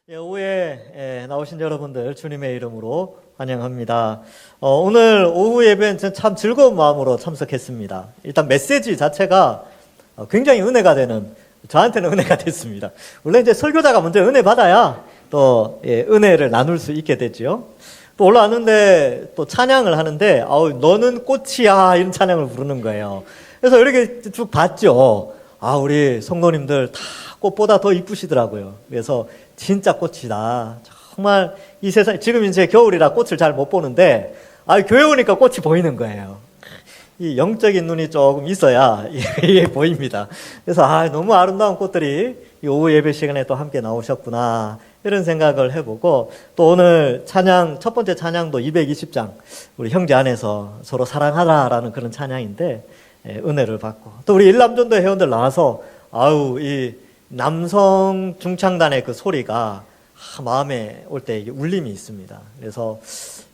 오후에 나오신 여러분들 주님의 이름으로 환영합니다. 오늘 오후 예배는 참 즐거운 마음으로 참석했습니다. 일단 메시지 자체가 굉장히 은혜가 되는, 저한테는 은혜가 됐습니다. 원래 이제 설교자가 먼저 은혜 받아야 또 은혜를 나눌 수 있게 되죠. 또 올라왔는데 또 찬양을 하는데 너는 꽃이야 이런 찬양을 부르는 거예요. 그래서 이렇게 쭉 봤죠. 우리 성도님들 다 꽃보다 더 이쁘시더라고요. 그래서 진짜 꽃이다. 정말 이 세상, 지금 이제 겨울이라 꽃을 잘 못 보는데 교회 오니까 꽃이 보이는 거예요. 이 영적인 눈이 조금 있어야 이게 보입니다. 그래서 너무 아름다운 꽃들이 이 오후 예배 시간에 또 함께 나오셨구나 이런 생각을 해보고, 또 오늘 찬양, 첫 번째 찬양도 220장 우리 형제 안에서 서로 사랑하라라는 그런 찬양인데 은혜를 받고, 또 우리 일남전도 회원들 나와서 이 남성 중창단의 그 소리가 마음에 올 때 울림이 있습니다. 그래서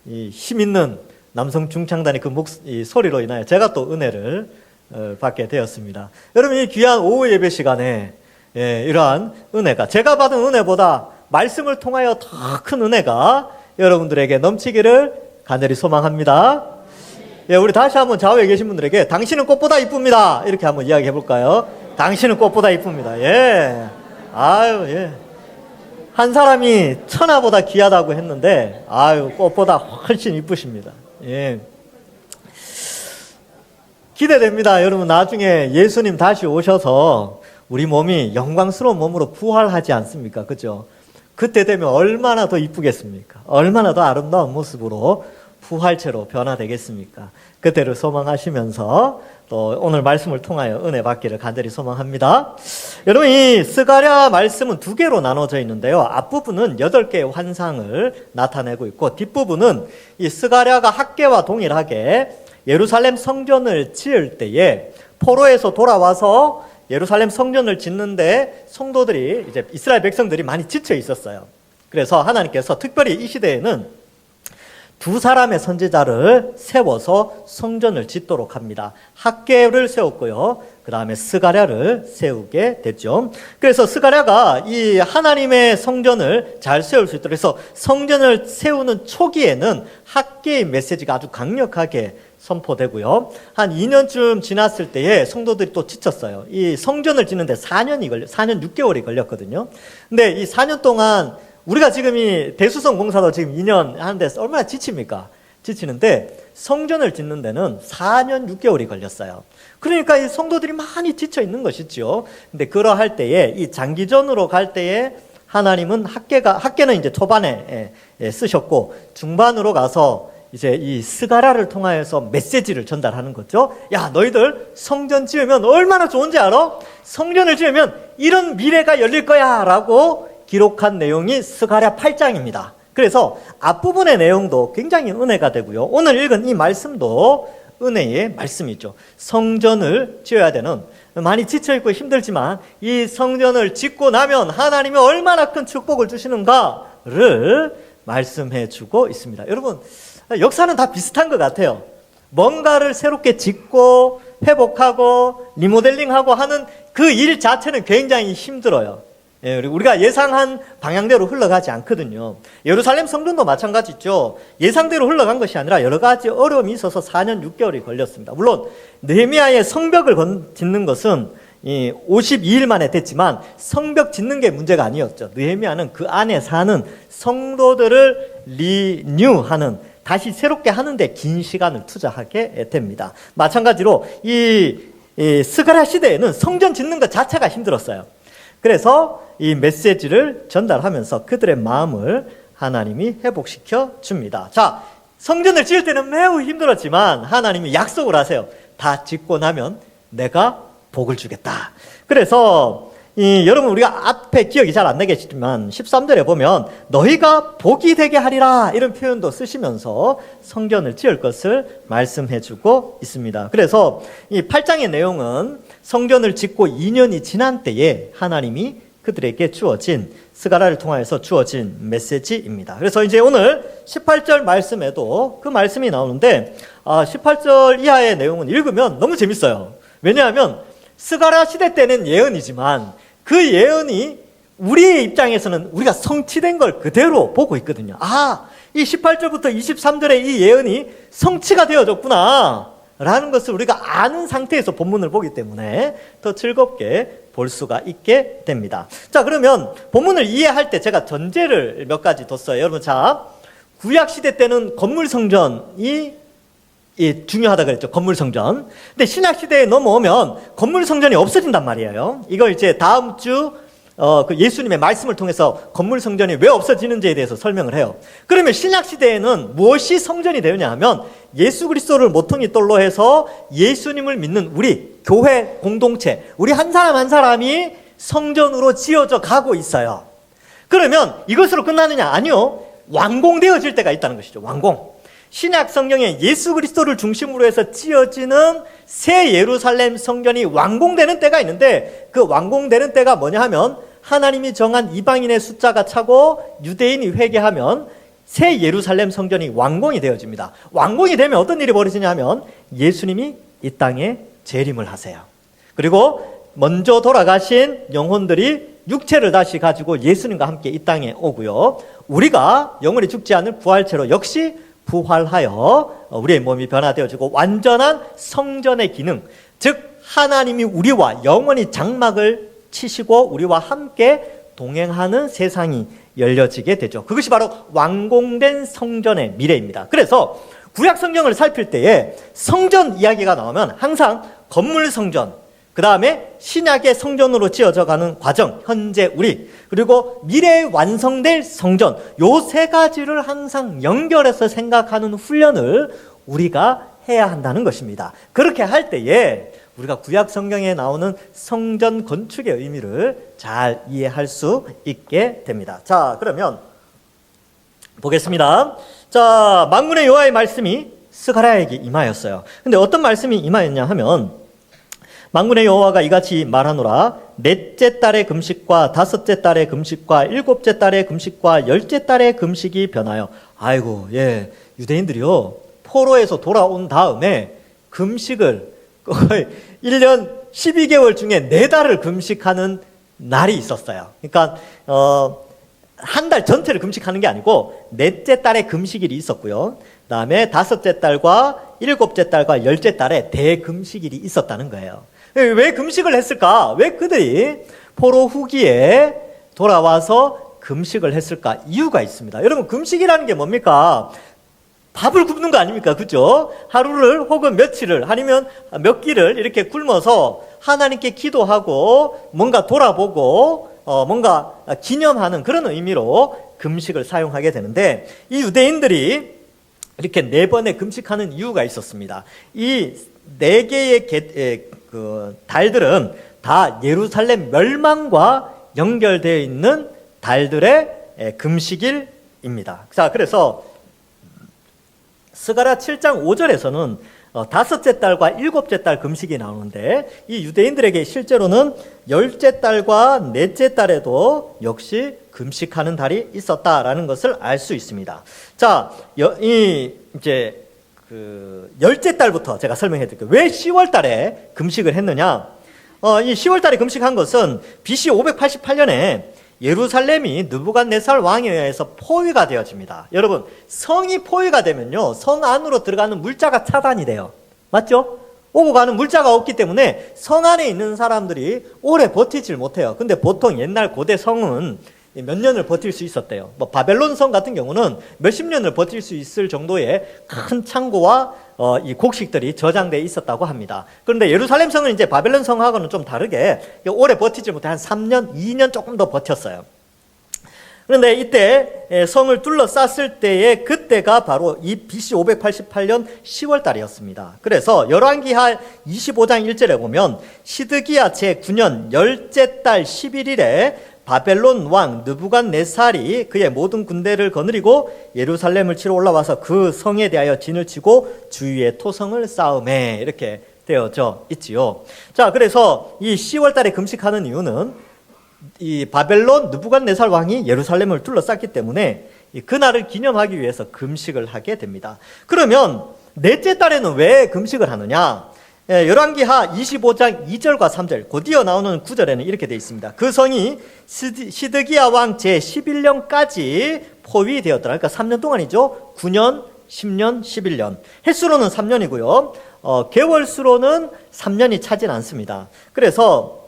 이 힘 있는 남성 중창단의 그 이 소리로 인하여 제가 또 은혜를 받게 되었습니다. 여러분, 이 귀한 오후 예배 시간에 이러한 은혜가, 제가 받은 은혜보다 말씀을 통하여 더 큰 은혜가 여러분들에게 넘치기를 간절히 소망합니다. 우리 다시 한번 좌우에 계신 분들에게 당신은 꽃보다 이쁩니다 이렇게 한번 이야기해 볼까요? 당신은 꽃보다 이쁩니다. 한 사람이 천하보다 귀하다고 했는데 꽃보다 훨씬 이쁘십니다. 기대됩니다. 여러분, 나중에 예수님 다시 오셔서 우리 몸이 영광스러운 몸으로 부활하지 않습니까? 그죠? 그때 되면 얼마나 더 이쁘겠습니까? 얼마나 더 아름다운 모습으로 부활체로 변화되겠습니까? 그때를 소망하시면서 또 오늘 말씀을 통하여 은혜 받기를 간절히 소망합니다. 여러분, 이 스가랴 말씀은 두 개로 나눠져 있는데요. 앞부분은 8개의 환상을 나타내고 있고, 뒷부분은 이 스가랴가 학개와 동일하게 예루살렘 성전을 지을 때에 포로에서 돌아와서 예루살렘 성전을 짓는데 성도들이, 이제 이스라엘 백성들이 많이 지쳐 있었어요. 그래서 하나님께서 특별히 이 시대에는 두 사람의 선지자를 세워서 성전을 짓도록 합니다. 학개를 세웠고요. 그 다음에 스가랴를 세우게 됐죠. 그래서 스가랴가 이 하나님의 성전을 잘 세울 수 있도록, 그래서 성전을 세우는 초기에는 학개의 메시지가 아주 강력하게 선포되고요. 한 2년쯤 지났을 때에 성도들이 또 지쳤어요. 이 성전을 짓는데 4년 6개월이 걸렸거든요. 근데 이 4년 동안 우리가 지금 이 대수성 공사도 지금 2년 하는데 얼마나 지칩니까? 지치는데 성전을 짓는 데는 4년 6개월이 걸렸어요. 그러니까 이 성도들이 많이 지쳐 있는 것이죠. 근데 그러할 때에, 이 장기전으로 갈 때에 하나님은 학개는 이제 초반에 쓰셨고, 중반으로 가서 이제 이 스가랴를 통하여서 메시지를 전달하는 거죠. 너희들 성전 지으면 얼마나 좋은지 알아? 성전을 지으면 이런 미래가 열릴 거야 라고 기록한 내용이 스가랴 8장입니다. 그래서 앞부분의 내용도 굉장히 은혜가 되고요. 오늘 읽은 이 말씀도 은혜의 말씀이죠. 성전을 지어야 되는, 많이 지쳐있고 힘들지만 이 성전을 짓고 나면 하나님이 얼마나 큰 축복을 주시는가를 말씀해 주고 있습니다. 여러분, 역사는 다 비슷한 것 같아요. 뭔가를 새롭게 짓고 회복하고 리모델링하고 하는 그 일 자체는 굉장히 힘들어요. 우리가 예상한 방향대로 흘러가지 않거든요. 예루살렘 성전도 마찬가지죠. 예상대로 흘러간 것이 아니라 여러 가지 어려움이 있어서 4년 6개월이 걸렸습니다. 물론 느헤미야의 성벽을 짓는 것은 52일 만에 됐지만 성벽 짓는 게 문제가 아니었죠. 느헤미야는 그 안에 사는 성도들을 리뉴하는, 다시 새롭게 하는데 긴 시간을 투자하게 됩니다. 마찬가지로 이 스가랴 시대에는 성전 짓는 것 자체가 힘들었어요. 그래서 이 메시지를 전달하면서 그들의 마음을 하나님이 회복시켜 줍니다. 자, 성전을 지을 때는 매우 힘들었지만 하나님이 약속을 하세요. 다 짓고 나면 내가 복을 주겠다. 그래서 여러분, 우리가 앞에 기억이 잘 안 나겠지만 13절에 보면 너희가 복이 되게 하리라 이런 표현도 쓰시면서 성전을 지을 것을 말씀해 주고 있습니다. 그래서 이 8장의 내용은 성전을 짓고 2년이 지난 때에 하나님이 그들에게 주어진, 스가랴를 통하여서 주어진 메시지입니다. 그래서 이제 오늘 18절 말씀에도 그 말씀이 나오는데 18절 이하의 내용은 읽으면 너무 재밌어요. 왜냐하면 스가랴 시대 때는 예언이지만 그 예언이 우리의 입장에서는 우리가 성취된 걸 그대로 보고 있거든요. 아, 이 18절부터 23절의 이 예언이 성취가 되어졌구나 라는 것을 우리가 아는 상태에서 본문을 보기 때문에 더 즐겁게 볼 수가 있게 됩니다. 자, 그러면 본문을 이해할 때 제가 전제를 몇 가지 뒀어요. 여러분, 자, 구약시대 때는 건물성전이 중요하다 그랬죠. 건물성전. 근데 신약시대에 넘어오면 건물성전이 없어진단 말이에요. 이걸 이제 다음 주 그 예수님의 말씀을 통해서 건물성전이 왜 없어지는지에 대해서 설명을 해요. 그러면 신약시대에는 무엇이 성전이 되느냐 하면 예수 그리스도를 모퉁이 돌로 해서 예수님을 믿는 우리 교회 공동체, 우리 한 사람 한 사람이 성전으로 지어져 가고 있어요. 그러면 이것으로 끝나느냐? 아니요. 완공되어질 때가 있다는 것이죠. 완공. 신약 성경에 예수 그리스도를 중심으로 해서 지어지는 새 예루살렘 성전이 완공되는 때가 있는데, 그 완공되는 때가 뭐냐 하면 하나님이 정한 이방인의 숫자가 차고 유대인이 회개하면 새 예루살렘 성전이 완공이 되어집니다. 완공이 되면 어떤 일이 벌어지냐 하면 예수님이 이 땅에 재림을 하세요. 그리고 먼저 돌아가신 영혼들이 육체를 다시 가지고 예수님과 함께 이 땅에 오고요. 우리가 영원히 죽지 않을 부활체로 역시 부활하여 우리의 몸이 변화되어지고 완전한 성전의 기능, 즉 하나님이 우리와 영원히 장막을 치시고 우리와 함께 동행하는 세상이 열려지게 되죠. 그것이 바로 완공된 성전의 미래입니다. 그래서 구약 성경을 살필 때에 성전 이야기가 나오면 항상 건물 성전, 그 다음에 신약의 성전으로 지어져 가는 과정, 현재 우리, 그리고 미래에 완성될 성전, 요 세 가지를 항상 연결해서 생각하는 훈련을 우리가 해야 한다는 것입니다. 그렇게 할 때에 우리가 구약 성경에 나오는 성전 건축의 의미를 잘 이해할 수 있게 됩니다. 자, 그러면 보겠습니다. 자, 만군의 여호와의 말씀이 스가랴에게 임하였어요. 근데 어떤 말씀이 임하였냐 하면, 만군의 여호와가 이같이 말하노라. 넷째 달의 금식과 다섯째 달의 금식과 일곱째 달의 금식과 열째 달의 금식이 변하여. 아이고, 예, 유대인들이요, 포로에서 돌아온 다음에 금식을 거의 1년 12개월 중에 4달을 금식하는 날이 있었어요. 그러니까 한 달 전체를 금식하는 게 아니고 넷째 달에 금식일이 있었고요. 그 다음에 다섯째 달과 일곱째 달과 열째 달에 대금식일이 있었다는 거예요. 왜 금식을 했을까? 왜 그들이 포로 후기에 돌아와서 금식을 했을까? 이유가 있습니다. 여러분, 금식이라는 게 뭡니까? 밥을 굶는 거 아닙니까? 그죠? 하루를 혹은 며칠을 아니면 몇 끼를 이렇게 굶어서 하나님께 기도하고 뭔가 돌아보고 뭔가 기념하는 그런 의미로 금식을 사용하게 되는데, 이 유대인들이 이렇게 4번의 금식하는 이유가 있었습니다. 이 4개의 그 달들은 다 예루살렘 멸망과 연결되어 있는 달들의 금식일입니다. 자, 그래서 스가랴 7장 5절에서는 다섯째 달과 일곱째 달 금식이 나오는데, 이 유대인들에게 실제로는 열째 달과 넷째 달에도 역시 금식하는 달이 있었다라는 것을 알 수 있습니다. 자, 이제 열째 달부터 제가 설명해 드릴게요. 왜 10월 달에 금식을 했느냐? 이 10월 달에 금식한 것은 BC 588년에 예루살렘이 느부갓네살 왕에 의해서 포위가 되어집니다. 여러분, 성이 포위가 되면요, 성 안으로 들어가는 물자가 차단이 돼요. 맞죠? 오고 가는 물자가 없기 때문에 성 안에 있는 사람들이 오래 버티질 못해요. 근데 보통 옛날 고대 성은 몇 년을 버틸 수 있었대요. 뭐 바벨론 성 같은 경우는 몇십 년을 버틸 수 있을 정도의 큰 창고와 이 곡식들이 저장되어 있었다고 합니다. 그런데 예루살렘 성은 이제 바벨론 성하고는 좀 다르게 오래 버티지 못해 한 3년, 2년 조금 더 버텼어요. 그런데 이때 성을 둘러쌌을 때에 그때가 바로 이 BC 588년 10월 달이었습니다. 그래서 열왕기하 25장 1절에 보면 시드기야 제9년 열째 달 11일에 바벨론 왕 느부갓네살이 그의 모든 군대를 거느리고 예루살렘을 치러 올라와서 그 성에 대하여 진을 치고 주위에 토성을 쌓음에, 이렇게 되어져 있지요. 자, 그래서 이 10월 달에 금식하는 이유는 이 바벨론 느부갓네살 왕이 예루살렘을 둘러쌌기 때문에 그날을 기념하기 위해서 금식을 하게 됩니다. 그러면 넷째 달에는 왜 금식을 하느냐? 열왕기하 25장 2절과 3절 곧이어 나오는 구절에는 이렇게 되어 있습니다. 그 성이 시드기야 왕 제11년까지 포위되었더라. 그러니까 3년 동안이죠. 9년, 10년, 11년. 횟수로는 3년이고요. 개월수로는 3년이 차진 않습니다. 그래서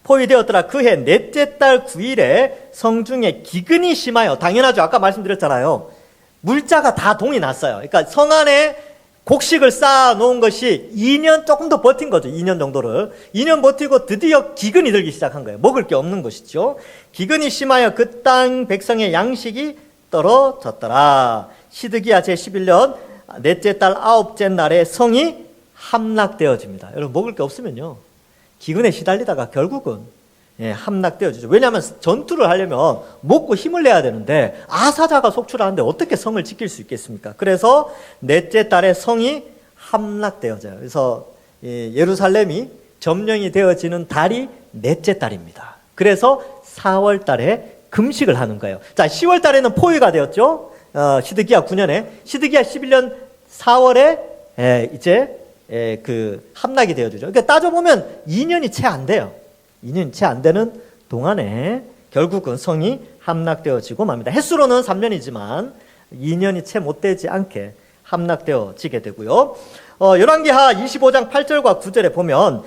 포위되었더라. 그해 넷째 달 9일에 성중에 기근이 심하여, 당연하죠. 아까 말씀드렸잖아요. 물자가 다 동이 났어요. 그러니까 성 안에 곡식을 쌓아 놓은 것이 2년 조금 더 버틴 거죠. 2년 정도를. 2년 버티고 드디어 기근이 들기 시작한 거예요. 먹을 게 없는 것이죠. 기근이 심하여 그 땅 백성의 양식이 떨어졌더라. 시드기야 제11년 넷째 달 9째 날에 성이 함락되어집니다. 여러분, 먹을 게 없으면요, 기근에 시달리다가 결국은 함락되어지죠. 왜냐하면 전투를 하려면 먹고 힘을 내야 되는데 아사자가 속출하는데 어떻게 성을 지킬 수 있겠습니까? 그래서 넷째 달에 성이 함락되어져요. 그래서 예루살렘이 점령이 되어지는 달이 넷째 달입니다. 그래서 4월 달에 금식을 하는 거예요. 자, 10월 달에는 포위가 되었죠. 시드기야 9년에. 시드기야 11년 4월에 이제 그 함락이 되어지죠. 그러니까 따져보면 2년이 채 안 돼요. 2년이 채 안 되는 동안에 결국은 성이 함락되어지고 맙니다. 횟수로는 3년이지만 2년이 채 못 되지 않게 함락되어지게 되고요. 열왕기하 25장 8절과 9절에 보면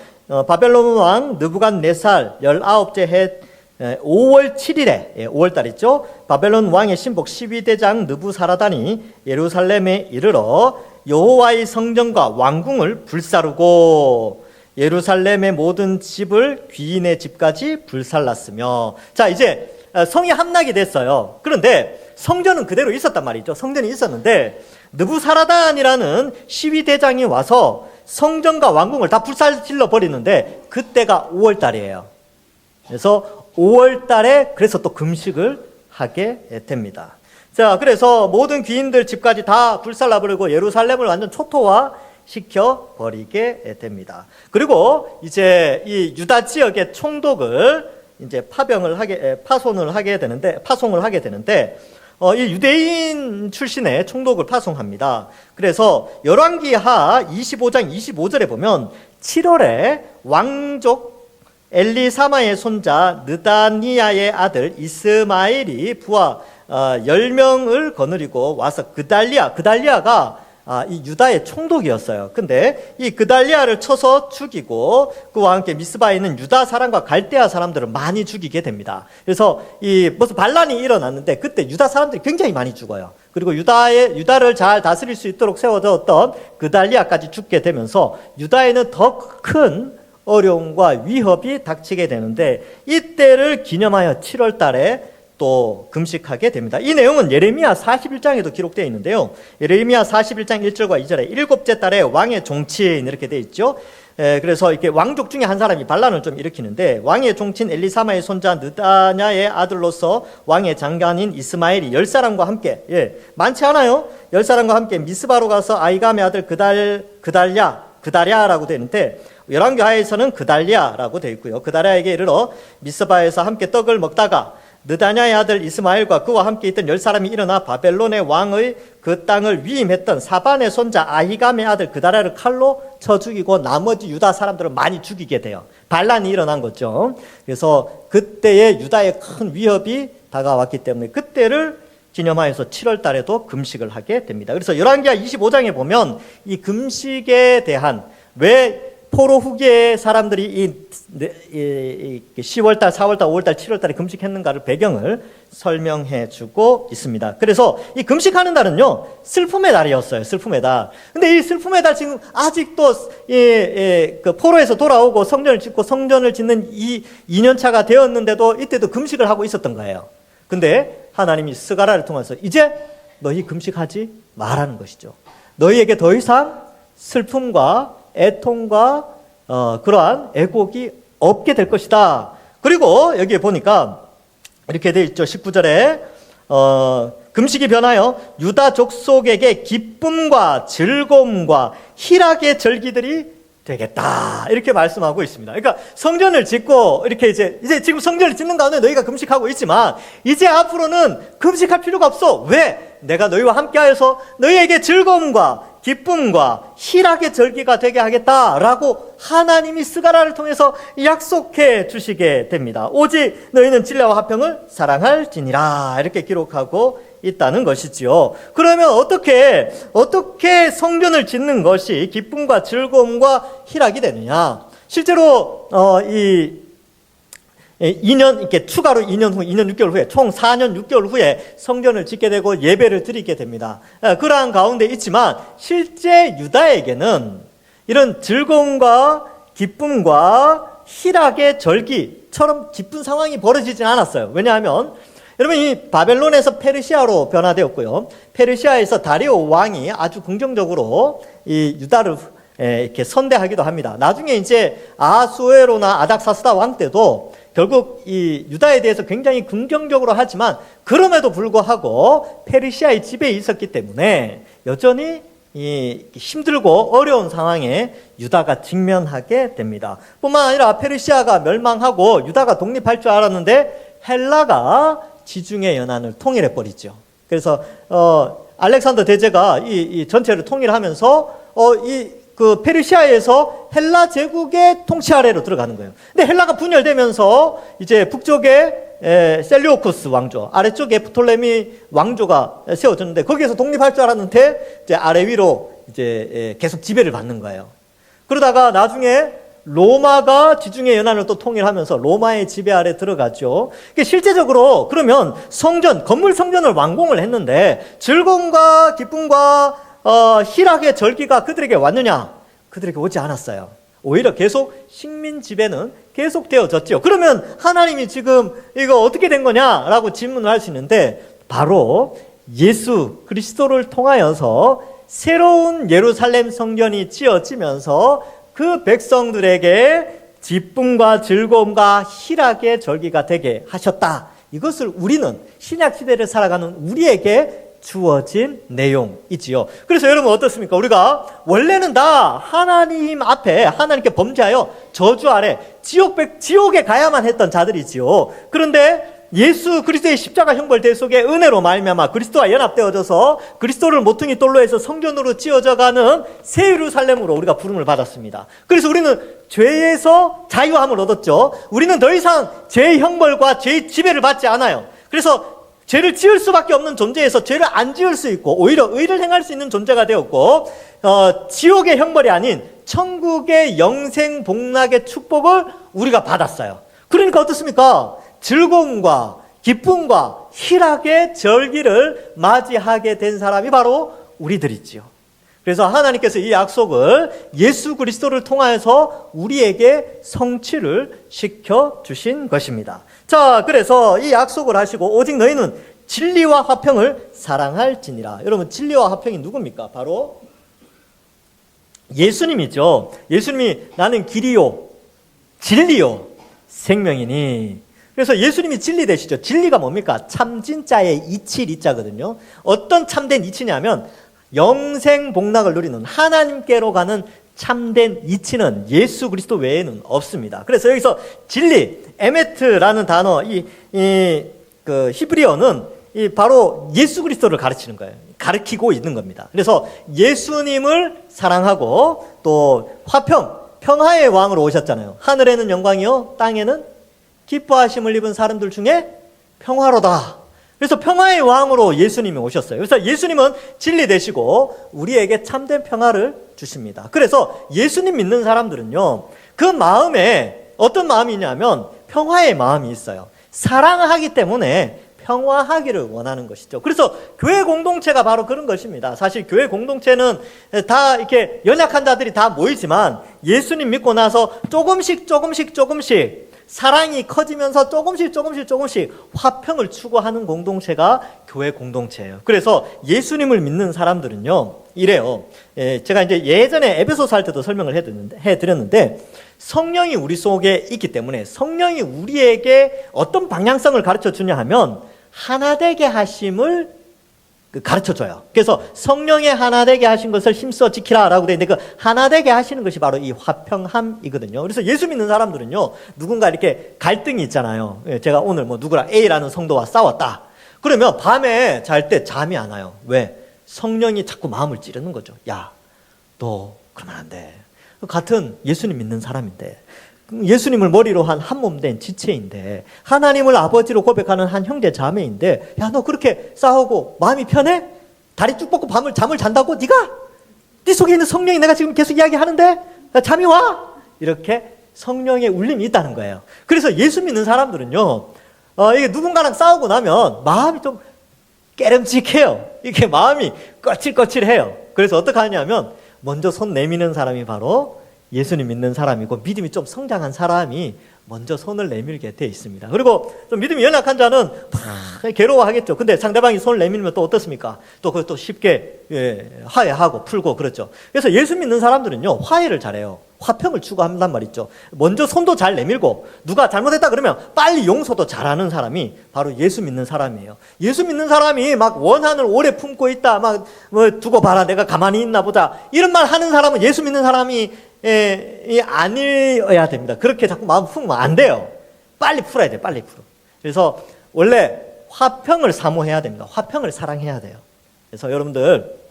바벨론 왕 느부갓네살 19째 해 5월 7일에 5월달 있죠. 바벨론 왕의 신복 12대장 느부사라단이 예루살렘에 이르러 여호와의 성전과 왕궁을 불사르고 예루살렘의 모든 집을 귀인의 집까지 불살랐으며. 자, 이제 성이 함락이 됐어요. 그런데 성전은 그대로 있었단 말이죠. 성전이 있었는데 느부사라단이라는 시위대장이 와서 성전과 왕궁을 다 불살질러 버리는데 그때가 5월 달이에요. 그래서 5월 달에 그래서 또 금식을 하게 됩니다. 자, 그래서 모든 귀인들 집까지 다 불살라버리고 예루살렘을 완전 초토화 시켜 버리게 됩니다. 그리고 이제 이 유다 지역의 총독을 이제 파송을 하게 되는데 이 유대인 출신의 총독을 파송합니다. 그래서 열왕기하 25장 25절에 보면 7월에 왕족 엘리사마의 손자 느다니아의 아들 이스마엘이 부하 10명을 거느리고 와서 그달리아가 이 유다의 총독이었어요. 근데 이 그달리아를 쳐서 죽이고 그와 함께 미스바에 있는 유다 사람과 갈대아 사람들을 많이 죽이게 됩니다. 그래서 무슨 반란이 일어났는데 그때 유다 사람들이 굉장히 많이 죽어요. 그리고 유다를 잘 다스릴 수 있도록 세워졌던 그달리아까지 죽게 되면서 유다에는 더 큰 어려움과 위협이 닥치게 되는데 이때를 기념하여 7월 달에 또 금식하게 됩니다. 이 내용은 예레미야 41장에도 기록되어 있는데요. 예레미야 41장 1절과 2절에 일곱째 달에 왕의 종친 이렇게 되어 있죠. 그래서 이렇게 왕족 중에 한 사람이 반란을 좀 일으키는데 왕의 종친 엘리사마의 손자 느다냐의 아들로서 왕의 장관인 이스마엘이 10사람과 함께, 많지 않아요? 10사람과 함께 미스바로 가서 아이감의 아들 그달랴라고 되는데 열왕기하에서는 그달리아라고 되어 있고요. 그달리아에게 이르러 미스바에서 함께 떡을 먹다가 느다냐의 아들 이스마엘과 그와 함께 있던 10사람이 일어나 바벨론의 왕의 그 땅을 위임했던 사반의 손자 아히감의 아들 그달랴를 칼로 쳐 죽이고 나머지 유다 사람들을 많이 죽이게 돼요. 반란이 일어난 거죠. 그래서 그때의 유다의 큰 위협이 다가왔기 때문에 그때를 기념하여서 7월 달에도 금식을 하게 됩니다. 그래서 열왕기하 25장에 보면 이 금식에 대한 왜 포로 후기의 사람들이 10월달, 4월달, 5월달, 7월달에 금식했는가를 배경을 설명해 주고 있습니다. 그래서 이 금식하는 달은요, 슬픔의 달이었어요. 슬픔의 달. 근데 이 슬픔의 달 지금 아직도 그 포로에서 돌아오고 성전을 짓고 성전을 짓는 2년차가 되었는데도 이때도 금식을 하고 있었던 거예요. 근데 하나님이 스가랴를 통해서 이제 너희 금식하지 말라는 것이죠. 너희에게 더 이상 슬픔과 애통과 그러한 애곡이 없게 될 것이다. 그리고 여기에 보니까 이렇게 되어 있죠. 19절에 금식이 변하여 유다 족속에게 기쁨과 즐거움과 희락의 절기들이 되겠다. 이렇게 말씀하고 있습니다. 그러니까 성전을 짓고 이렇게 이제 지금 성전을 짓는 가운데 너희가 금식하고 있지만 이제 앞으로는 금식할 필요가 없어. 왜? 내가 너희와 함께하여서 너희에게 즐거움과 기쁨과 희락의 절기가 되게 하겠다라고 하나님이 스가랴를 통해서 약속해 주시게 됩니다. 오직 너희는 진리와 화평을 사랑할지니라 이렇게 기록하고 있다는 것이지요. 그러면 어떻게 성전을 짓는 것이 기쁨과 즐거움과 희락이 되느냐? 실제로 2년 이렇게 추가로 2년 후, 2년 6개월 후에 총 4년 6개월 후에 성전을 짓게 되고 예배를 드리게 됩니다. 그러한 가운데 있지만 실제 유다에게는 이런 즐거움과 기쁨과 희락의 절기처럼 기쁜 상황이 벌어지진 않았어요. 왜냐하면 여러분 이 바벨론에서 페르시아로 변화되었고요. 페르시아에서 다리오 왕이 아주 긍정적으로 이 유다를 이렇게 선대하기도 합니다. 나중에 이제 아하수에로나 아닥사스다 왕 때도 결국 이 유다에 대해서 굉장히 긍정적으로 하지만 그럼에도 불구하고 페르시아의 지배에 있었기 때문에 여전히 이 힘들고 어려운 상황에 유다가 직면하게 됩니다. 뿐만 아니라 페르시아가 멸망하고 유다가 독립할 줄 알았는데 헬라가 지중해 연안을 통일해 버리죠. 그래서 알렉산더 대제가 이 전체를 통일하면서 그 페르시아에서 헬라 제국의 통치 아래로 들어가는 거예요. 근데 헬라가 분열되면서 이제 북쪽에 셀리오쿠스 왕조, 아래쪽에 프톨레미 왕조가 세워졌는데 거기에서 독립할 줄 알았는데 이제 아래 위로 이제 계속 지배를 받는 거예요. 그러다가 나중에 로마가 지중해 연안을 또 통일하면서 로마의 지배 아래 들어가죠. 실제적으로 그러면 건물 성전을 완공을 했는데 즐거움과 기쁨과 희락의 절기가 그들에게 왔느냐? 그들에게 오지 않았어요. 오히려 계속 식민 지배는 계속 되어졌죠. 그러면 하나님이 지금 이거 어떻게 된 거냐라고 질문을 할 수 있는데 바로 예수 그리스도를 통하여서 새로운 예루살렘 성전이 지어지면서 그 백성들에게 기쁨과 즐거움과 희락의 절기가 되게 하셨다. 이것을 우리는 신약 시대를 살아가는 우리에게 주어진 내용이지요. 그래서 여러분 어떻습니까? 우리가 원래는 다 하나님 앞에 하나님께 범죄하여 저주 아래 지옥에 가야만 했던 자들이지요. 그런데 예수 그리스도의 십자가 형벌 대속의 은혜로 말미암아 그리스도와 연합되어져서 그리스도를 모퉁이 돌로 해서 성전으로 지어져가는 새 예루살렘으로 우리가 부름을 받았습니다. 그래서 우리는 죄에서 자유함을 얻었죠. 우리는 더 이상 죄의 형벌과 죄의 지배를 받지 않아요. 그래서 죄를 지을 수밖에 없는 존재에서 죄를 안 지을 수 있고 오히려 의를 행할 수 있는 존재가 되었고 지옥의 형벌이 아닌 천국의 영생 복락의 축복을 우리가 받았어요. 그러니까 어떻습니까? 즐거움과 기쁨과 희락의 절기를 맞이하게 된 사람이 바로 우리들이지요. 그래서 하나님께서 이 약속을 예수 그리스도를 통하여서 우리에게 성취를 시켜주신 것입니다. 자, 그래서 이 약속을 하시고 오직 너희는 진리와 화평을 사랑할지니라. 여러분 진리와 화평이 누굽니까? 바로 예수님이죠. 예수님이 나는 길이요 진리요 생명이니. 그래서 예수님이 진리 되시죠. 진리가 뭡니까? 참진자의 이치 리자거든요. 어떤 참된 이치냐면 영생 복락을 누리는 하나님께로 가는 참된 이치는 예수 그리스도 외에는 없습니다. 그래서 여기서 진리, 에메트라는 단어, 그 히브리어는 바로 예수 그리스도를 가르치는 거예요. 가르치고 있는 겁니다. 그래서 예수님을 사랑하고 또 평화의 왕으로 오셨잖아요. 하늘에는 영광이요, 땅에는 기뻐하심을 입은 사람들 중에 평화로다. 그래서 평화의 왕으로 예수님이 오셨어요. 그래서 예수님은 진리 되시고 우리에게 참된 평화를 주십니다. 그래서 예수님 믿는 사람들은요, 그 마음에 어떤 마음이 있냐면 평화의 마음이 있어요. 사랑하기 때문에 평화하기를 원하는 것이죠. 그래서 교회 공동체가 바로 그런 것입니다. 사실 교회 공동체는 다 이렇게 연약한 자들이 다 모이지만 예수님 믿고 나서 조금씩 사랑이 커지면서 조금씩 화평을 추구하는 공동체가 교회 공동체예요. 그래서 예수님을 믿는 사람들은요, 이래요. 제가 이제 예전에 에베소서 할 때도 설명을 해드렸는데 성령이 우리 속에 있기 때문에 성령이 우리에게 어떤 방향성을 가르쳐 주냐 하면 하나 되게 하심을 가르쳐 줘요. 그래서 성령의 하나 되게 하신 것을 힘써 지키라라고 되어 있는데 그 하나 되게 하시는 것이 바로 이 화평함이거든요. 그래서 예수 믿는 사람들은요, 누군가 이렇게 갈등이 있잖아요. 제가 오늘 누구랑 A라는 성도와 싸웠다. 그러면 밤에 잘 때 잠이 안 와요. 왜? 성령이 자꾸 마음을 찌르는 거죠. 야, 너 그러면 안 돼. 같은 예수님 믿는 사람인데, 예수님을 머리로 한 한 몸 된 지체인데, 하나님을 아버지로 고백하는 한 형제 자매인데, 야, 너 그렇게 싸우고 마음이 편해? 다리 쭉 뻗고 잠을 잔다고? 네가? 네 속에 있는 성령이 내가 지금 계속 이야기하는데 잠이 와? 이렇게 성령의 울림이 있다는 거예요. 그래서 예수 믿는 사람들은요, 이게 누군가랑 싸우고 나면 마음이 좀 깨름직해요. 이게 마음이 거칠거칠해요. 그래서 어떻게 하냐면 먼저 손 내미는 사람이 바로 예수님 믿는 사람이고, 믿음이 좀 성장한 사람이 먼저 손을 내밀게 돼 있습니다. 그리고 좀 믿음이 연약한 자는 괴로워하겠죠. 근데 상대방이 손을 내밀면 또 어떻습니까? 또 그걸 또 쉽게 화해하고 풀고 그렇죠. 그래서 예수 믿는 사람들은요, 화해를 잘해요. 화평을 추구한단 말이죠. 먼저 손도 잘 내밀고, 누가 잘못했다 그러면 빨리 용서도 잘하는 사람이 바로 예수 믿는 사람이에요. 예수 믿는 사람이 막 원한을 오래 품고 있다, 막 뭐 두고 봐라, 내가 가만히 있나 보자, 이런 말 하는 사람은 예수 믿는 사람이 아니어야 됩니다. 그렇게 자꾸 마음 품으면 안 돼요. 빨리 풀어야 돼요. 빨리 풀어. 그래서 원래 화평을 사모해야 됩니다. 화평을 사랑해야 돼요. 그래서 여러분들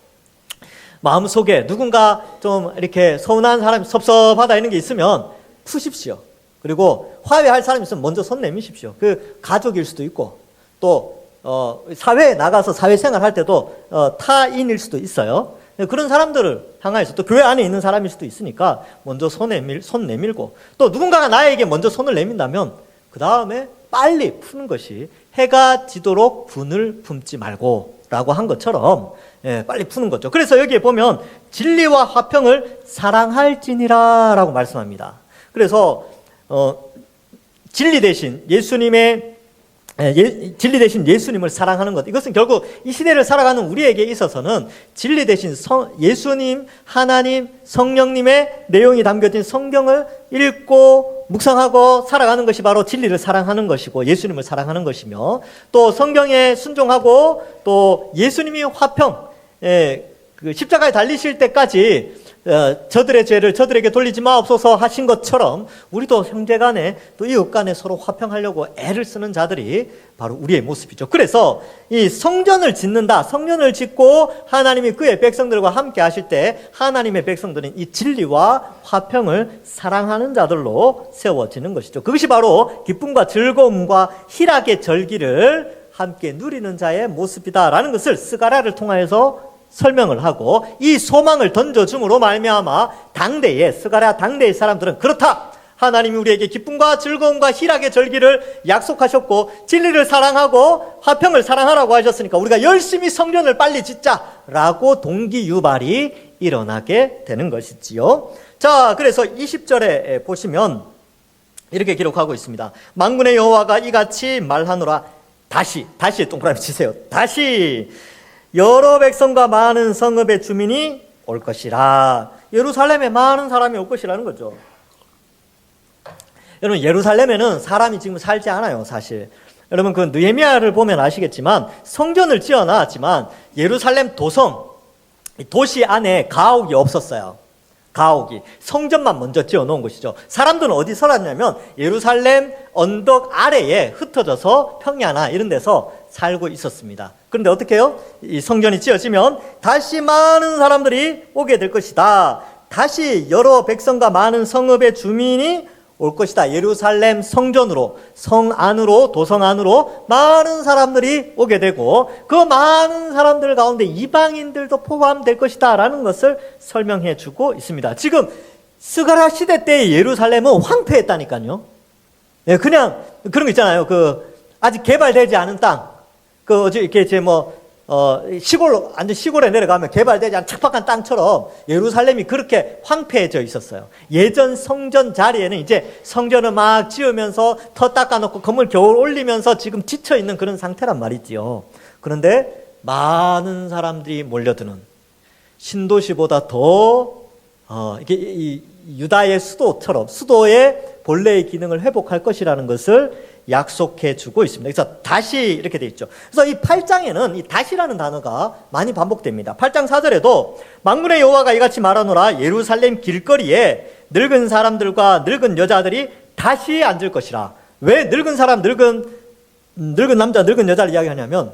마음속에 누군가 좀 이렇게 서운한 사람이, 섭섭하다 이런 게 있으면 푸십시오. 그리고 화해할 사람이 있으면 먼저 손 내미십시오. 그 가족일 수도 있고, 또 사회에 나가서 사회생활 할 때도 타인일 수도 있어요. 그런 사람들을 향해서, 또 교회 안에 있는 사람일 수도 있으니까 먼저 손 내밀고, 또 누군가가 나에게 먼저 손을 내민다면 그 다음에 빨리 푸는 것이, 해가 지도록 분을 품지 말고 라고 한 것처럼 빨리 푸는 거죠. 그래서 여기에 보면 진리와 화평을 사랑할지니라 라고 말씀합니다. 그래서 진리 대신 예수님을 사랑하는 것, 이것은 결국 이 시대를 살아가는 우리에게 있어서는 진리 대신 예수님, 하나님, 성령님의 내용이 담겨진 성경을 읽고 묵상하고 살아가는 것이 바로 진리를 사랑하는 것이고, 예수님을 사랑하는 것이며, 또 성경에 순종하고, 또 예수님이 화평, 그 십자가에 달리실 때까지 저들의 죄를 저들에게 돌리지 마옵소서 하신 것처럼, 우리도 형제간에 또 이웃간에 서로 화평하려고 애를 쓰는 자들이 바로 우리의 모습이죠. 그래서 이 성전을 짓는다, 성전을 짓고 하나님이 그의 백성들과 함께 하실 때 하나님의 백성들은 이 진리와 화평을 사랑하는 자들로 세워지는 것이죠. 그것이 바로 기쁨과 즐거움과 희락의 절기를 함께 누리는 자의 모습이다라는 것을 스가랴를 통하여서 설명을 하고, 이 소망을 던져줌으로 말미암아 당대의 스가랴 당대의 사람들은 그렇다, 하나님이 우리에게 기쁨과 즐거움과 희락의 절기를 약속하셨고 진리를 사랑하고 화평을 사랑하라고 하셨으니까 우리가 열심히 성전을 빨리 짓자라고 동기유발이 일어나게 되는 것이지요. 자, 그래서 20절에 보시면 이렇게 기록하고 있습니다. 만군의 여호와가 이같이 말하노라. 다시 동그라미 치세요. 다시 여러 백성과 많은 성읍의 주민이 올 것이라. 예루살렘에 많은 사람이 올 것이라는 거죠. 여러분, 예루살렘에는 사람이 지금 살지 않아요, 사실. 여러분, 그 느헤미야를 보면 아시겠지만 성전을 지어놨지만 예루살렘 도시 안에 가옥이 없었어요. 가옥이. 성전만 먼저 지어놓은 것이죠. 사람들은 어디 살았냐면 예루살렘 언덕 아래에 흩어져서 평야나 이런 데서 살고 있었습니다. 그런데 어떻게 해요? 이 성전이 지어지면 다시 많은 사람들이 오게 될 것이다. 다시 여러 백성과 많은 성읍의 주민이 올 것이다. 예루살렘 성전으로, 성 안으로, 도성 안으로 많은 사람들이 오게 되고, 그 많은 사람들 가운데 이방인들도 포함될 것이다 라는 것을 설명해 주고 있습니다. 지금 스가랴 시대 때의 예루살렘은 황폐했다니까요. 네, 그냥 그런 거 있잖아요. 아직 개발되지 않은 땅, 이렇게 완전 시골에 내려가면 개발되지 않은 척박한 땅처럼 예루살렘이 그렇게 황폐해져 있었어요. 예전 성전 자리에는 이제 성전을 막 지으면서 터 닦아놓고 건물 겨울 올리면서 지금 지쳐있는 그런 상태란 말이지요. 그런데 많은 사람들이 몰려드는, 신도시보다 더 이게 이 유다의 수도의 본래의 기능을 회복할 것이라는 것을 약속해 주고 있습니다. 그래서 다시 이렇게 돼 있죠. 그래서 이 8장에는 이 다시라는 단어가 많이 반복됩니다. 8장 4절에도 만군의 여호와가 이같이 말하노라. 예루살렘 길거리에 늙은 사람들과 늙은 여자들이 다시 앉을 것이라. 왜 늙은 사람, 늙은 남자, 늙은 여자를 이야기하냐면,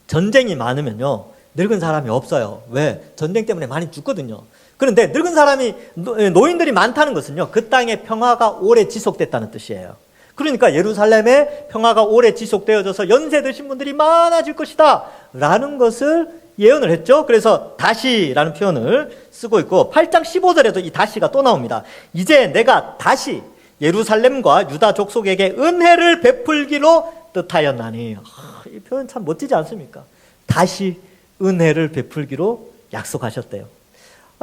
전쟁이 많으면요 늙은 사람이 없어요. 왜? 전쟁 때문에 많이 죽거든요. 그런데 늙은 사람이 노인들이 많다는 것은요, 그 땅에 평화가 오래 지속됐다는 뜻이에요. 그러니까 예루살렘에 평화가 오래 지속되어져서 연세 드신 분들이 많아질 것이다 라는 것을 예언을 했죠. 그래서 다시라는 표현을 쓰고 있고 8장 15절에도 이 다시가 또 나옵니다. 이제 내가 다시 예루살렘과 유다 족속에게 은혜를 베풀기로 뜻하였나니. 이 표현 참 멋지지 않습니까? 다시 은혜를 베풀기로 약속하셨대요.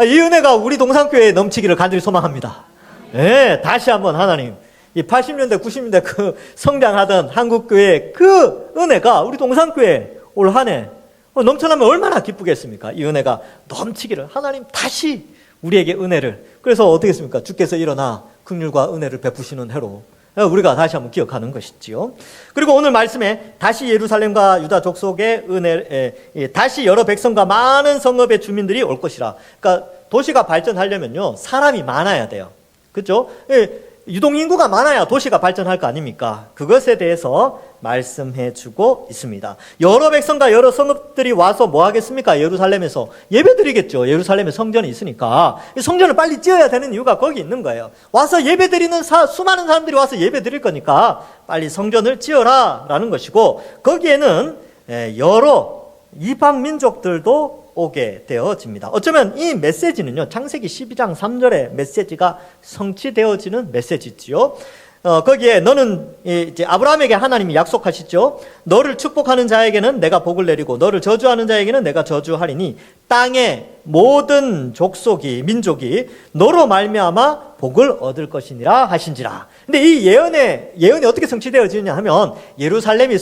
이 은혜가 우리 동산교회에 넘치기를 간절히 소망합니다. 네, 다시 한번 하나님, 이 80년대 90년대 그 성장하던 한국교회의 그 은혜가 우리 동산교회 올 한 해 넘쳐나면 얼마나 기쁘겠습니까? 이 은혜가 넘치기를 하나님 다시 우리에게 은혜를. 그래서 어떻게 했습니까? 주께서 일어나 긍휼과 은혜를 베푸시는 해로 우리가 다시 한번 기억하는 것이지요. 그리고 오늘 말씀에 다시 예루살렘과 유다 족속의 은혜, 다시 여러 백성과 많은 성읍의 주민들이 올 것이라. 그러니까 도시가 발전하려면요, 사람이 많아야 돼요. 그렇죠? 유동인구가 많아야 도시가 발전할 거 아닙니까? 그것에 대해서 말씀해 주고 있습니다. 여러 백성과 여러 성읍들이 와서 뭐 하겠습니까? 예루살렘에서 예배 드리겠죠. 예루살렘에 성전이 있으니까. 성전을 빨리 지어야 되는 이유가 거기 있는 거예요. 와서 예배 드리는 수많은 사람들이 와서 예배 드릴 거니까 빨리 성전을 지어라 라는 것이고, 거기에는 여러 이방 민족들도 오게 되어집니다. 어쩌면 이 메시지는요, 창세기 12장 3절의 메시지가 성취되어지는 메시지지요. 거기에 너는 이제 아브라함에게 하나님이 약속하시죠. 너를 축복하는 자에게는 내가 복을 내리고 너를 저주하는 자에게는 내가 저주하리니 땅의 모든 족속이 민족이 너로 말미암아 복을 얻을 것이니라 하신지라. 근데 이 예언이 어떻게 성취되어지느냐 하면 예루살em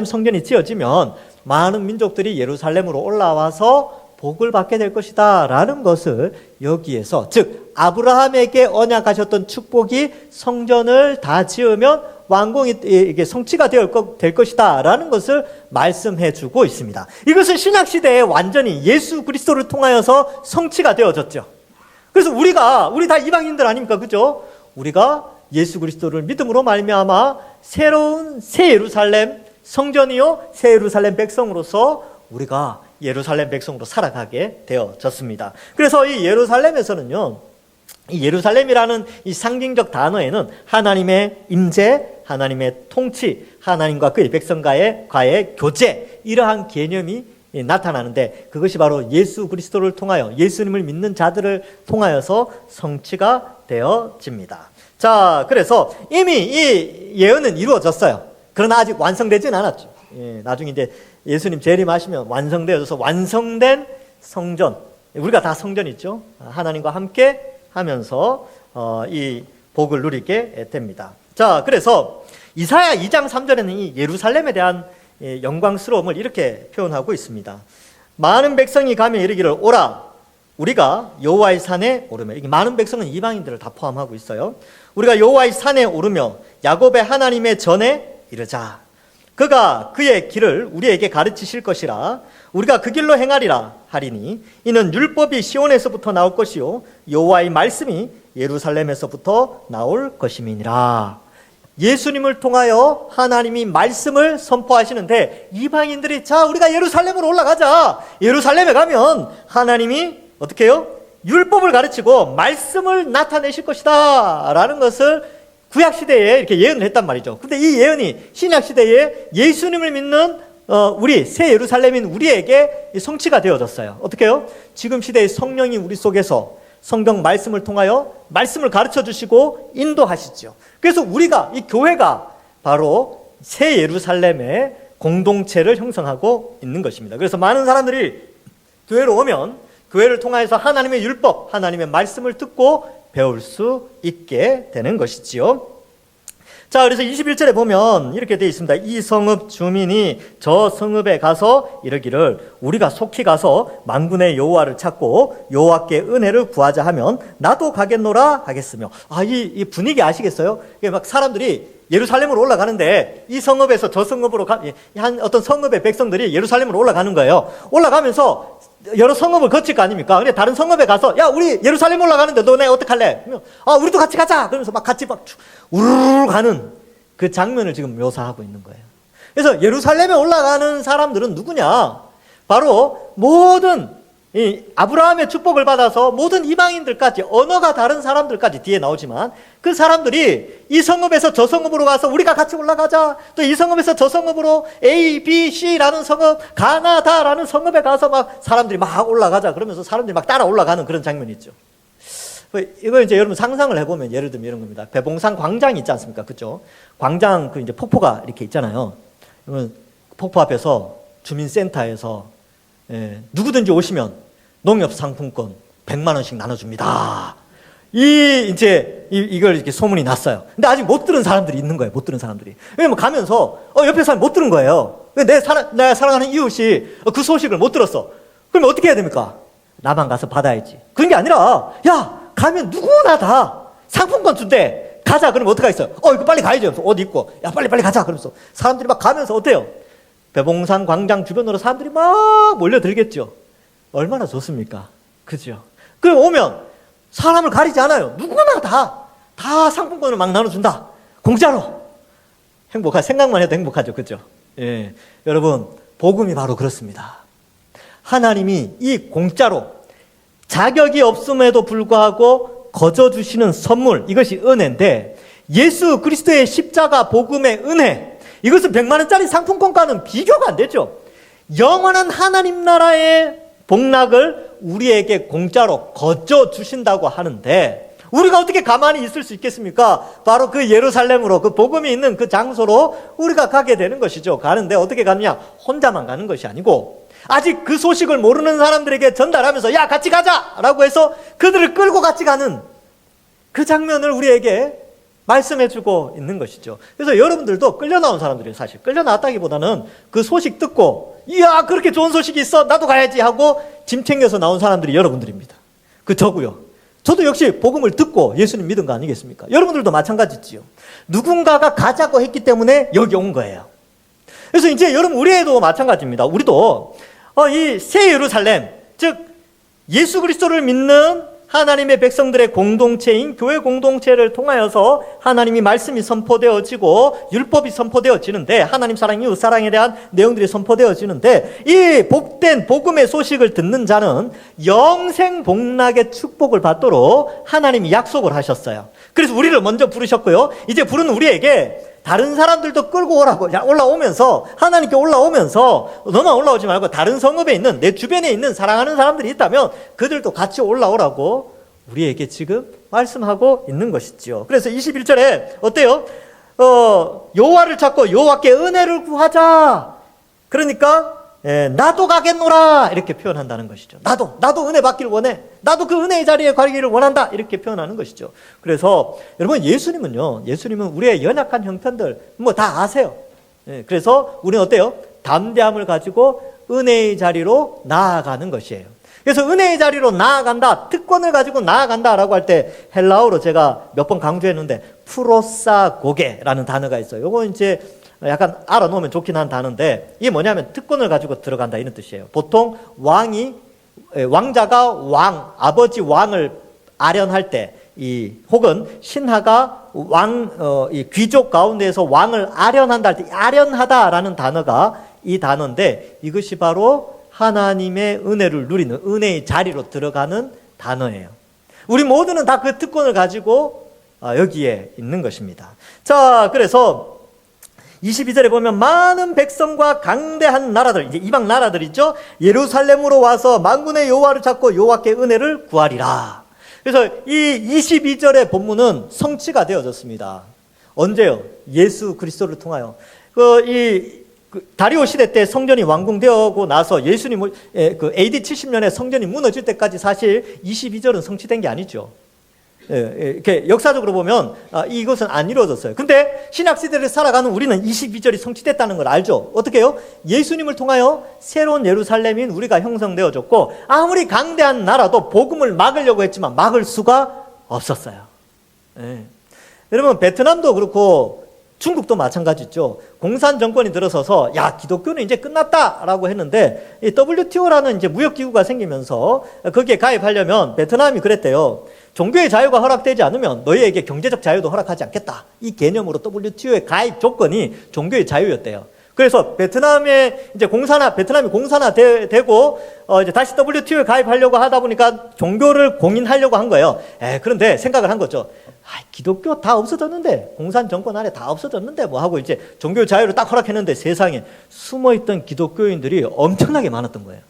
성전이 지어지면 많은 민족들이 예루살렘으로 올라와서 복을 받게 될 것이다 라는 것을 여기에서, 즉 아브라함에게 언약하셨던 축복이 성전을 다 지으면 완공이 이게 성취가 될 것이다 라는 것을 말씀해 주고 있습니다. 이것은 신약시대에 완전히 예수 그리스도를 통하여서 성취가 되어졌죠. 그래서 우리 다 이방인들 아닙니까? 그죠? 우리가 예수 그리스도를 믿음으로 말미암아 새로운 새 예루살렘 성전이요 새 예루살렘 백성으로서 우리가 예루살렘 백성으로 살아가게 되어졌습니다. 그래서 이 예루살렘에서는요, 이 예루살렘이라는 이 상징적 단어에는 하나님의 임재, 하나님의 통치, 하나님과 그의 백성과의 교제, 이러한 개념이 나타나는데, 그것이 바로 예수 그리스도를 통하여 예수님을 믿는 자들을 통하여서 성취가 되어집니다. 자, 그래서 이미 이 예언은 이루어졌어요. 그러나 아직 완성되진 않았죠. 나중에 이제 예수님 재림하시면 완성되어져서 완성된 성전, 우리가 다 성전이죠. 하나님과 함께 하면서 이 복을 누리게 됩니다. 자, 그래서 이사야 2장 3절에는 이 예루살렘에 대한 영광스러움을 이렇게 표현하고 있습니다. 많은 백성이 가며 이르기를 오라 우리가 여호와의 산에 오르며, 이게 많은 백성은 이방인들을 다 포함하고 있어요. 우리가 여호와의 산에 오르며 야곱의 하나님의 전에 이르자. 그가 그의 길을 우리에게 가르치실 것이라. 우리가 그 길로 행하리라 하리니 이는 율법이 시온에서부터 나올 것이요 여호와의 말씀이 예루살렘에서부터 나올 것임이니라. 예수님을 통하여 하나님이 말씀을 선포하시는데, 이방인들이 자 우리가 예루살렘으로 올라가자. 예루살렘에 가면 하나님이 어떻게 해요? 율법을 가르치고 말씀을 나타내실 것이다 라는 것을 구약시대에 이렇게 예언을 했단 말이죠. 근데 이 예언이 신약시대에 예수님을 믿는 우리 새 예루살렘인 우리에게 성취가 되어졌어요. 어떻게 해요? 지금 시대의 성령이 우리 속에서 성경 말씀을 통하여 말씀을 가르쳐 주시고 인도하시죠. 그래서 우리가, 이 교회가 바로 새 예루살렘의 공동체를 형성하고 있는 것입니다. 그래서 많은 사람들이 교회로 오면 교회를 통해서 하나님의 율법, 하나님의 말씀을 듣고 배울 수 있게 되는 것이지요. 자, 그래서 21절에 보면 이렇게 되어 있습니다. 이 성읍 주민이 저 성읍에 가서 이르기를 우리가 속히 가서 만군의 여호와를 찾고 여호와께 은혜를 구하자 하면 나도 가겠노라 하겠으며. 이 분위기 아시겠어요? 막 사람들이 예루살렘으로 올라가는데 이 성읍에서 저 성읍으로 한 어떤 성읍의 백성들이 예루살렘으로 올라가는 거예요. 올라가면서 여러 성읍을 거칠 거 아닙니까? 근데 다른 성읍에 가서 야 우리 예루살렘 올라가는데 너네 어떡할래? 그러면 우리도 같이 가자. 그러면서 막 같이 막 우르르 가는 그 장면을 지금 묘사하고 있는 거예요. 그래서 예루살렘에 올라가는 사람들은 누구냐? 바로 모든 이 아브라함의 축복을 받아서 모든 이방인들까지, 언어가 다른 사람들까지 뒤에 나오지만 그 사람들이 이 성읍에서 저 성읍으로 가서 우리가 같이 올라가자, 또 이 성읍에서 저 성읍으로 A, B, C라는 성읍, 가나다라는 성읍에 가서 막 사람들이 막 올라가자 그러면서 사람들이 막 따라 올라가는 그런 장면이 있죠. 이거 이제 여러분 상상을 해보면 예를 들면 이런 겁니다. 배봉산 광장이 있지 않습니까? 그죠? 광장 그 이제 폭포가 이렇게 있잖아요. 그러면 폭포 앞에서 주민센터에서 누구든지 오시면 농협 상품권 100만 원씩 나눠줍니다. 이걸 이렇게 소문이 났어요. 근데 아직 못 들은 사람들이 있는 거예요. 못 들은 사람들이. 왜냐면 가면서, 옆에 사람이 못 들은 거예요. 내가 사랑하는 이웃이 그 소식을 못 들었어. 그러면 어떻게 해야 됩니까? 나만 가서 받아야지. 그런 게 아니라, 야, 가면 누구나 다 상품권 준대. 가자. 그러면 어떡하겠어요? 이거 빨리 가야죠. 옷 입고. 야, 빨리 가자. 그러면서 사람들이 막 가면서 어때요? 배봉산 광장 주변으로 사람들이 막 몰려들겠죠. 얼마나 좋습니까? 그죠? 그럼 오면 사람을 가리지 않아요. 누구나 다 상품권을 막 나눠준다. 공짜로. 생각만 해도 행복하죠. 그죠? 예. 여러분, 복음이 바로 그렇습니다. 하나님이 이 공짜로 자격이 없음에도 불구하고 거저주시는 선물, 이것이 은혜인데, 예수 그리스도의 십자가 복음의 은혜, 이것은 100만 원짜리 상품권과는 비교가 안 되죠. 영원한 하나님 나라의 복락을 우리에게 공짜로 거저 주신다고 하는데, 우리가 어떻게 가만히 있을 수 있겠습니까? 바로 그 예루살렘으로, 그 복음이 있는 그 장소로 우리가 가게 되는 것이죠. 가는데 어떻게 가느냐? 혼자만 가는 것이 아니고, 아직 그 소식을 모르는 사람들에게 전달하면서 야, 같이 가자! 라고 해서 그들을 끌고 같이 가는 그 장면을 우리에게 말씀해주고 있는 것이죠. 그래서 여러분들도 끌려나온 사람들이에요. 사실 끌려나왔다기보다는 그 소식 듣고, 이야, 그렇게 좋은 소식이 있어, 나도 가야지 하고 짐 챙겨서 나온 사람들이 여러분들입니다. 저고요. 저도 역시 복음을 듣고 예수님 믿은 거 아니겠습니까? 여러분들도 마찬가지지요. 누군가가 가자고 했기 때문에 여기 온 거예요. 그래서 이제 여러분, 우리도 마찬가지입니다. 우리도 이 새 예루살렘, 즉 예수 그리스도를 믿는 하나님의 백성들의 공동체인 교회 공동체를 통하여서 하나님이 말씀이 선포되어지고 율법이 선포되어지는데, 하나님 사랑, 이웃 사랑에 대한 내용들이 선포되어지는데, 이 복된 복음의 소식을 듣는 자는 영생 복락의 축복을 받도록 하나님이 약속을 하셨어요. 그래서 우리를 먼저 부르셨고요. 이제 부르는 우리에게 다른 사람들도 끌고 오라고, 올라오면서, 하나님께 올라오면서, 너만 올라오지 말고 다른 성읍에 있는, 내 주변에 있는 사랑하는 사람들이 있다면 그들도 같이 올라오라고 우리에게 지금 말씀하고 있는 것이죠. 그래서 21절에 어때요? 여호와를 찾고 여호와께 은혜를 구하자. 그러니까 나도 가겠노라, 이렇게 표현한다는 것이죠. 나도 은혜 받기를 원해. 나도 그 은혜의 자리에 가기를 원한다, 이렇게 표현하는 것이죠. 그래서 여러분, 예수님은 우리의 연약한 형편들 다 아세요. 그래서 우리는 어때요? 담대함을 가지고 은혜의 자리로 나아가는 것이에요. 그래서 은혜의 자리로 나아간다, 특권을 가지고 나아간다라고 할 때 헬라어로 제가 몇 번 강조했는데 프로사고게라는 단어가 있어요. 이거 이제 약간 알아놓으면 좋긴 한 단어인데, 이게 뭐냐면 특권을 가지고 들어간다, 이런 뜻이에요. 보통 왕자가 아버지 왕을 아련할 때, 혹은 신하가 이 귀족 가운데에서 왕을 아련한다 할 때, 아련하다라는 단어가 이 단어인데, 이것이 바로 하나님의 은혜를 누리는 은혜의 자리로 들어가는 단어예요. 우리 모두는 다 그 특권을 가지고 여기에 있는 것입니다. 자, 그래서 22절에 보면 많은 백성과 강대한 나라들, 이제 이방 나라들이죠. 예루살렘으로 와서 만군의 여호와를 찾고 여호와께 은혜를 구하리라. 그래서 이 22절의 본문은 성취가 되어졌습니다. 언제요? 예수 그리스도를 통하여. 다리오 시대 때 성전이 완공되고 나서 예수님, AD 70년에 성전이 무너질 때까지 사실 22절은 성취된 게 아니죠. 이렇게 역사적으로 보면 이것은 안 이루어졌어요. 근데 신약시대를 살아가는 우리는 22절이 성취됐다는 걸 알죠. 어떻게 해요? 예수님을 통하여 새로운 예루살렘인 우리가 형성되어졌고, 아무리 강대한 나라도 복음을 막으려고 했지만 막을 수가 없었어요. 여러분, 베트남도 그렇고 중국도 마찬가지죠. 공산 정권이 들어서서 야, 기독교는 이제 끝났다라고 했는데, 이 WTO라는 이제 무역기구가 생기면서 거기에 가입하려면 베트남이 그랬대요. 종교의 자유가 허락되지 않으면 너희에게 경제적 자유도 허락하지 않겠다. 이 개념으로 WTO의 가입 조건이 종교의 자유였대요. 그래서 베트남이 공산화되고 이제 다시 WTO에 가입하려고 하다 보니까 종교를 공인하려고 한 거예요. 그런데 생각을 한 거죠. 기독교 다 없어졌는데, 공산 정권 아래 다 없어졌는데 뭐 하고 이제 종교 자유를 딱 허락했는데 세상에 숨어있던 기독교인들이 엄청나게 많았던 거예요.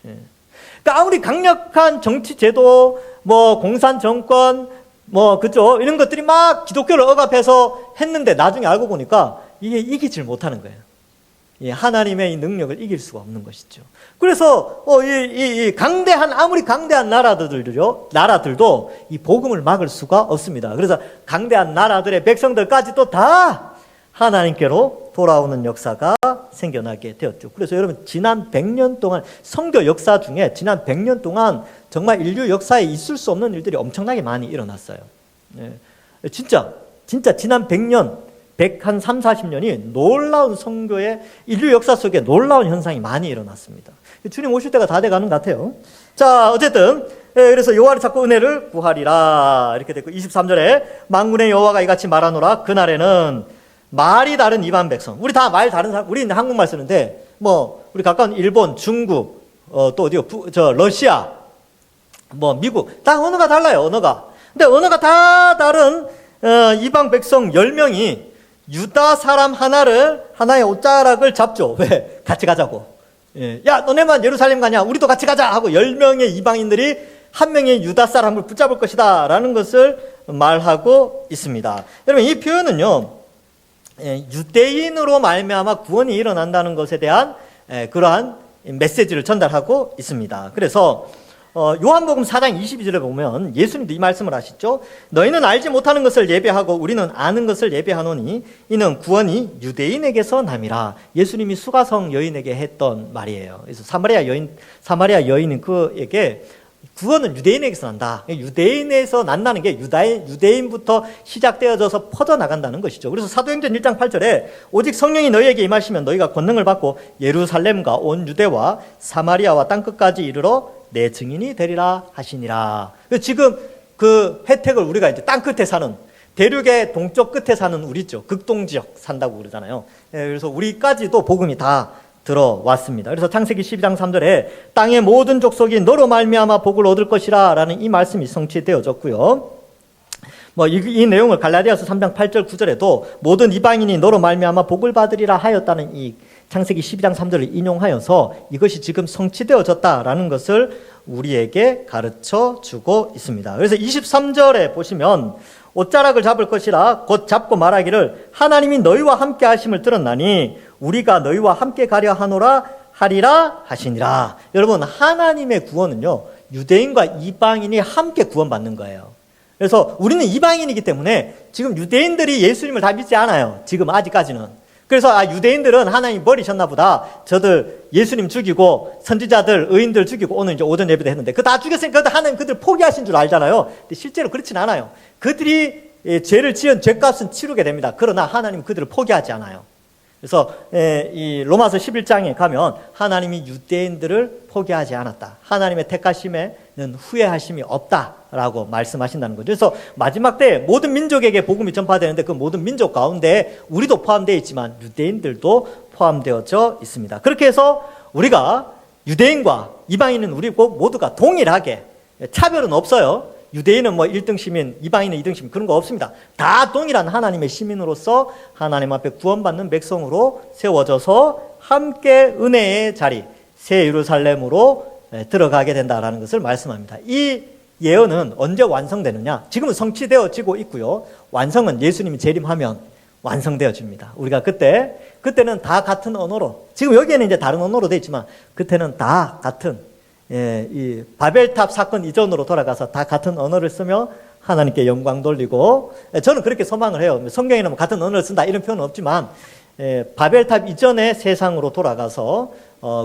그러니까 아무리 강력한 정치 제도, 뭐 공산 정권, 뭐 그죠, 이런 것들이 막 기독교를 억압해서 했는데 나중에 알고 보니까 이게 이기질 못하는 거예요. 하나님의 이 능력을 이길 수가 없는 것이죠. 그래서 아무리 강대한 나라들도 이 복음을 막을 수가 없습니다. 그래서 강대한 나라들의 백성들까지도 다 하나님께로 돌아오는 역사가 생겨나게 되었죠. 그래서 여러분, 지난 100년 동안 성교 역사 중에 지난 100년 동안 정말 인류 역사에 있을 수 없는 일들이 엄청나게 많이 일어났어요. 진짜 지난 100년, 130-40년이 놀라운 선교의 인류 역사 속에 놀라운 현상이 많이 일어났습니다. 주님 오실 때가 다 돼가는 것 같아요. 자, 어쨌든 그래서 여호와를 찾고 은혜를 구하리라 이렇게 됐고, 23절에 만군의 여호와가 이같이 말하노라. 그날에는 말이 다른 이방 백성, 우리 다 말 다른 사람, 우리는 한국말 쓰는데 뭐 우리 가까운 일본, 중국, 또 어디요, 러시아, 뭐 미국, 다 언어가 달라요. 언어가. 근데 언어가 다 다른 이방 백성 10명이 유다 사람 하나의 옷자락을 잡죠. 왜? 같이 가자고. 야, 너네만 예루살렘 가냐? 우리도 같이 가자! 하고 10명의 이방인들이 한 명의 유다 사람을 붙잡을 것이다 라는 것을 말하고 있습니다. 여러분, 이 표현은요, 유대인으로 말미암아 구원이 일어난다는 것에 대한 그러한 메시지를 전달하고 있습니다. 그래서 요한복음 4장 22절에 보면 예수님도 이 말씀을 하시죠. 너희는 알지 못하는 것을 예배하고 우리는 아는 것을 예배하노니 이는 구원이 유대인에게서 남이라. 예수님이 수가성 여인에게 했던 말이에요. 그래서 사마리아 여인은 그에게 구원은 유대인에게서 난다. 유대인에서 난다는 게 유대인부터 시작되어져서 퍼져나간다는 것이죠. 그래서 사도행전 1장 8절에 오직 성령이 너희에게 임하시면 너희가 권능을 받고 예루살렘과 온 유대와 사마리아와 땅끝까지 이르러 내 증인이 되리라 하시니라. 지금 그 혜택을 우리가 이제 땅끝에 사는, 대륙의 동쪽 끝에 사는 우리죠. 극동지역 산다고 그러잖아요. 그래서 우리까지도 복음이 다 들어왔습니다. 그래서 창세기 12장 3절에 땅의 모든 족속이 너로 말미암아 복을 얻을 것이라 라는 이 말씀이 성취되어졌고요. 뭐 이 내용을 갈라디아서 3장 8절 9절에도 모든 이방인이 너로 말미암아 복을 받으리라 하였다는 이 창세기 12장 3절을 인용하여서 이것이 지금 성취되어졌다라는 것을 우리에게 가르쳐 주고 있습니다. 그래서 23절에 보시면 옷자락을 잡을 것이라 곧 잡고 말하기를 하나님이 너희와 함께 하심을 들었나니 우리가 너희와 함께 가려 하리라 하시니라. 여러분, 하나님의 구원은요, 유대인과 이방인이 함께 구원받는 거예요. 그래서 우리는 이방인이기 때문에 지금 유대인들이 예수님을 다 믿지 않아요. 지금 아직까지는. 그래서 유대인들은 하나님 버리셨나 보다. 저들 예수님 죽이고 선지자들, 의인들 죽이고 오늘 이제 오전 예배도 했는데 그 다 죽였으니까 하나님 그들 포기하신 줄 알잖아요. 근데 실제로 그렇진 않아요. 그들이 죄를 지은 죄값은 치르게 됩니다. 그러나 하나님은 그들을 포기하지 않아요. 그래서 이 로마서 11장에 가면 하나님이 유대인들을 포기하지 않았다. 하나님의 택하심에는 후회하심이 없다라고 말씀하신다는 거죠. 그래서 마지막 때 모든 민족에게 복음이 전파되는데 그 모든 민족 가운데 우리도 포함되어 있지만 유대인들도 포함되어져 있습니다. 그렇게 해서 우리가 유대인과 이방인은 우리 모두가 동일하게, 차별은 없어요. 유대인은 뭐 1등 시민, 이방인은 2등 시민, 그런 거 없습니다. 다 동일한 하나님의 시민으로서 하나님 앞에 구원받는 백성으로 세워져서 함께 은혜의 자리, 새 예루살렘으로 들어가게 된다라는 것을 말씀합니다. 이 예언은 언제 완성되느냐? 지금은 성취되어지고 있고요. 완성은 예수님이 재림하면 완성되어집니다. 우리가 그때는 다 같은 언어로, 지금 여기에는 이제 다른 언어로 되어 있지만 그때는 다 같은, 이 바벨탑 사건 이전으로 돌아가서 다 같은 언어를 쓰며 하나님께 영광 돌리고, 저는 그렇게 소망을 해요. 성경에는 뭐 같은 언어를 쓴다 이런 표현은 없지만 바벨탑 이전의 세상으로 돌아가서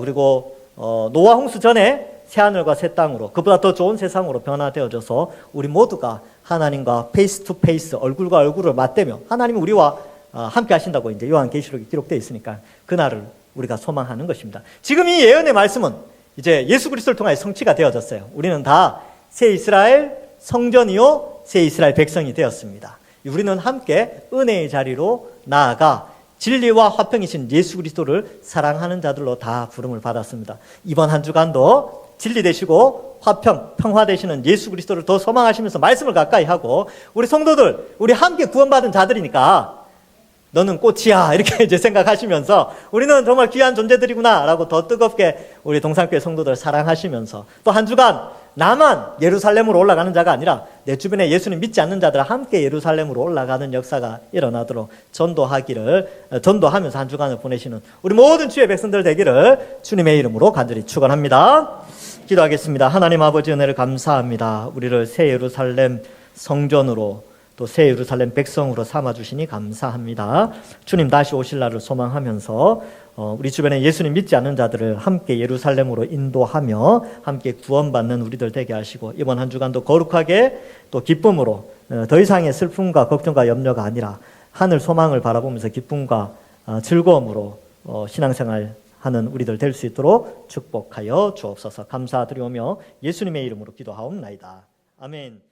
그리고 노아 홍수 전에 새하늘과 새 땅으로, 그보다 더 좋은 세상으로 변화되어져서 우리 모두가 하나님과 페이스 투 페이스, 얼굴과 얼굴을 맞대며 하나님이 우리와 함께 하신다고 이제 요한계시록에 기록되어 있으니까 그날을 우리가 소망하는 것입니다. 지금 이 예언의 말씀은 이제 예수 그리스도를 통하여 성취가 되어졌어요. 우리는 다 새 이스라엘 성전이요 새 이스라엘 백성이 되었습니다. 우리는 함께 은혜의 자리로 나아가 진리와 화평이신 예수 그리스도를 사랑하는 자들로 다 부름을 받았습니다. 이번 한 주간도 진리 되시고 화평, 평화 되시는 예수 그리스도를 더 소망하시면서 말씀을 가까이 하고, 우리 성도들, 우리 함께 구원받은 자들이니까 너는 꽃이야 이렇게 이제 생각하시면서 우리는 정말 귀한 존재들이구나 라고 더 뜨겁게 우리 동산교회 성도들 사랑하시면서, 또 한 주간 나만 예루살렘으로 올라가는 자가 아니라 내 주변에 예수님 믿지 않는 자들 함께 예루살렘으로 올라가는 역사가 일어나도록 전도하면서 한 주간을 보내시는 우리 모든 주의 백성들 되기를 주님의 이름으로 간절히 축원합니다. 기도하겠습니다. 하나님 아버지 은혜를 감사합니다. 우리를 새 예루살렘 성전으로 또 새 예루살렘 백성으로 삼아주시니 감사합니다. 주님 다시 오실 날을 소망하면서 우리 주변에 예수님 믿지 않는 자들을 함께 예루살렘으로 인도하며 함께 구원받는 우리들 되게 하시고, 이번 한 주간도 거룩하게 또 기쁨으로 더 이상의 슬픔과 걱정과 염려가 아니라 하늘 소망을 바라보면서 기쁨과 즐거움으로 신앙생활 하는 우리들 될 수 있도록 축복하여 주옵소서. 감사드리오며 예수님의 이름으로 기도하옵나이다. 아멘.